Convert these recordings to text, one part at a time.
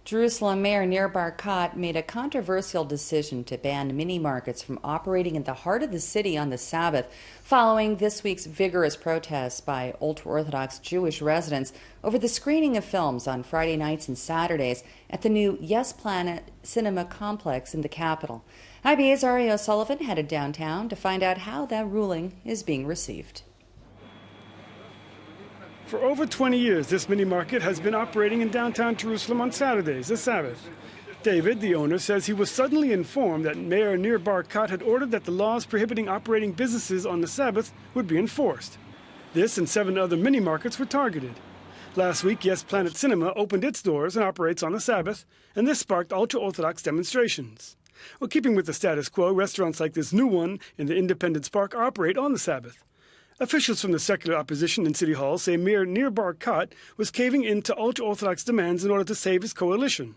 Jerusalem Mayor Nir Barkat made a controversial decision to ban mini-markets from operating in the heart of the city on the Sabbath, following this week's vigorous protests by ultra-Orthodox Jewish residents over the screening of films on Friday nights and Saturdays at the new Yes Planet Cinema complex in the capital. IBA's Ari O'Sullivan headed downtown to find out how that ruling is being received. For over 20 years, this mini market has been operating in downtown Jerusalem on Saturdays, the Sabbath. David, the owner, says he was suddenly informed that Mayor Nir Barkat had ordered that the laws prohibiting operating businesses on the Sabbath would be enforced. This and 7 other mini markets were targeted. Last week, Yes Planet Cinema opened its doors and operates on the Sabbath, and this sparked ultra-Orthodox demonstrations. Well, keeping with the status quo, restaurants like this new one in the Independence Park operate on the Sabbath. Officials from the secular opposition in City Hall say Mayor Nir Barkat was caving in to ultra-Orthodox demands in order to save his coalition.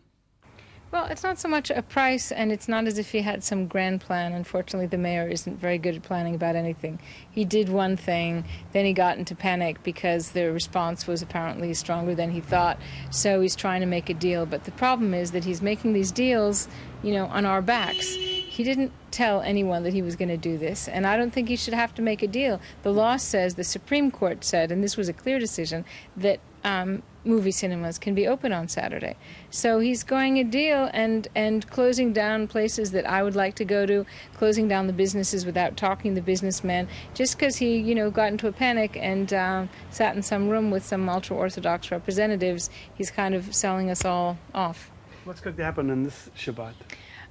Well, it's not so much a price, and it's not as if he had some grand plan. Unfortunately, the mayor isn't very good at planning about anything. He did one thing, then he got into panic because the response was apparently stronger than he thought, so he's trying to make a deal. But the problem is that he's making these deals, on our backs. He didn't tell anyone that he was going to do this, and I don't think he should have to make a deal. The law says, the Supreme Court said, and this was a clear decision, that movie cinemas can be open on Saturday. So he's going a deal and closing down places that I would like to go to, closing down the businesses without talking to the businessmen, just because he, got into a panic and sat in some room with some ultra-Orthodox representatives. He's kind of selling us all off. What's going to happen on this Shabbat?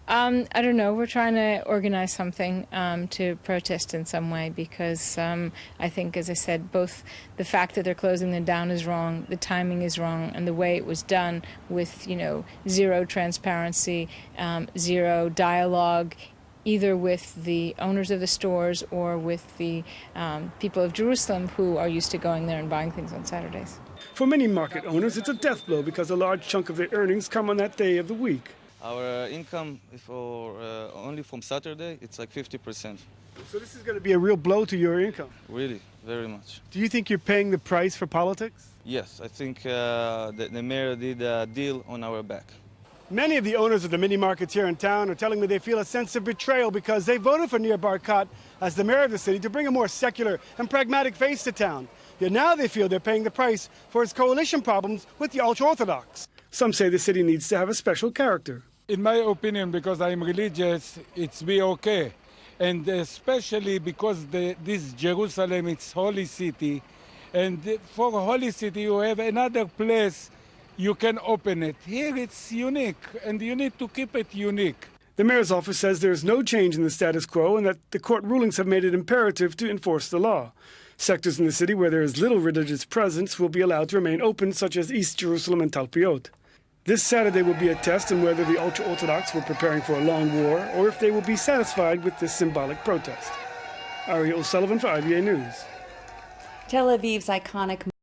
I don't know. We're trying to organize something to protest in some way because I think, as I said, both the fact that they're closing them down is wrong, the timing is wrong, and the way it was done with, zero transparency, zero dialogue, either with the owners of the stores or with the people of Jerusalem who are used to going there and buying things on Saturdays. For many market owners, it's a death blow because a large chunk of their earnings come on that day of the week. Our income for only from Saturday, it's like 50%. So this is going to be a real blow to your income? Really, very much. Do you think you're paying the price for politics? Yes, I think the mayor did a deal on our back. Many of the owners of the mini markets here in town are telling me they feel a sense of betrayal because they voted for Nir Barkat as the mayor of the city to bring a more secular and pragmatic face to town. Yet now they feel they're paying the price for its coalition problems with the ultra-Orthodox. Some say the city needs to have a special character. In my opinion, because I'm religious, it's be okay. And especially because this Jerusalem, it's holy city. And for a holy city, you have another place you can open it. Here it's unique, and you need to keep it unique. The mayor's office says there is no change in the status quo and that the court rulings have made it imperative to enforce the law. Sectors in the city where there is little religious presence will be allowed to remain open, such as East Jerusalem and Talpiot. This Saturday will be a test on whether the ultra-Orthodox were preparing for a long war or if they will be satisfied with this symbolic protest. Ari O'Sullivan for IBA News. Tel Aviv's iconic